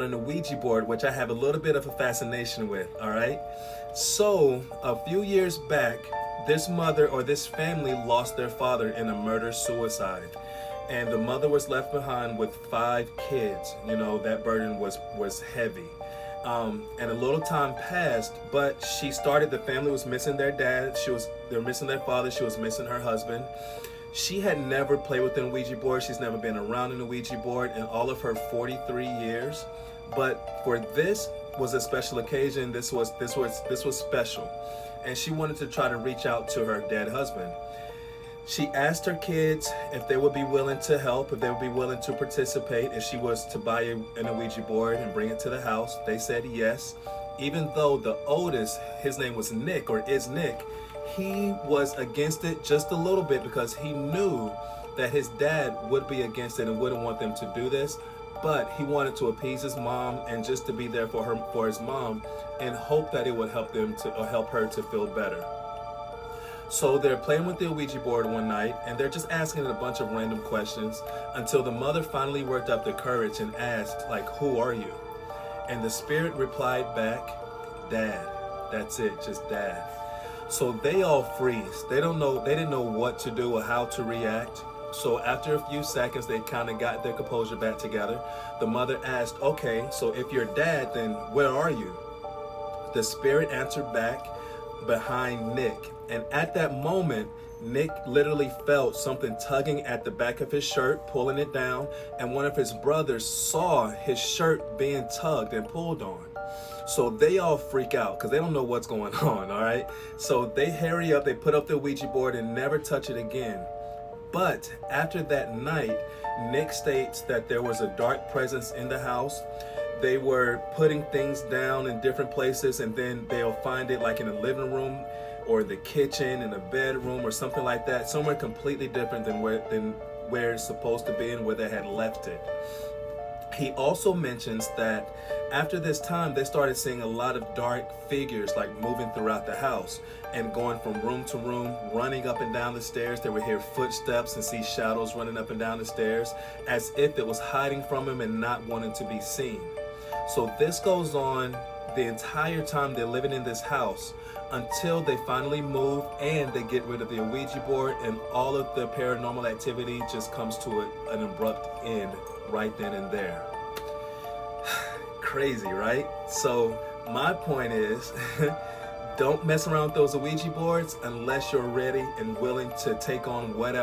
on the Ouija board, which I have a little bit of a fascination with, all right? So, a few years back, this mother or this family lost their father in a murder-suicide. And the mother was left behind with 5 kids. You know, that burden was heavy. And a little time passed, but the family was missing their dad, they're missing their father, she was missing her husband. She had never played with an Ouija board. She's never been around an Ouija board in all of her 43 years. But for this was a special occasion. This was special, and she wanted to try to reach out to her dead husband. She asked her kids if they would be willing to help, if they would be willing to participate, if she was to buy an Ouija board and bring it to the house. They said yes. Even though the oldest, his name was Nick, or is Nick, he was against it just a little bit because he knew that his dad would be against it and wouldn't want them to do this. But he wanted to appease his mom and just to be there for his mom, and hope that it would help her to feel better. So they're playing with the Ouija board one night, and they're just asking it a bunch of random questions until the mother finally worked up the courage and asked, like, "Who are you?" And the spirit replied back, "Dad." That's it, just Dad. So they all freeze. They didn't know what to do or how to react. So after a few seconds, they kind of got their composure back together. The mother asked, "Okay, so if you're Dad, then where are you?" The spirit answered back, "Behind Nick." And at that moment, Nick literally felt something tugging at the back of his shirt, pulling it down, and one of his brothers saw his shirt being tugged and pulled on. So they all freak out because they don't know what's going on, all right? So they hurry up, they put up the Ouija board and never touch it again. But after that night, Nick states that there was a dark presence in the house. They were putting things down in different places, and then they'll find it like in the living room or the kitchen, in the bedroom or something like that, somewhere completely different than where it's supposed to be and where they had left it. He also mentions that after this time, they started seeing a lot of dark figures like moving throughout the house and going from room to room, running up and down the stairs. They would hear footsteps and see shadows running up and down the stairs as if it was hiding from him and not wanting to be seen. So this goes on the entire time they're living in this house until they finally move and they get rid of the Ouija board, and all of the paranormal activity just comes to an abrupt end right then and there. Crazy, right? So my point is, don't mess around with those Ouija boards unless you're ready and willing to take on whatever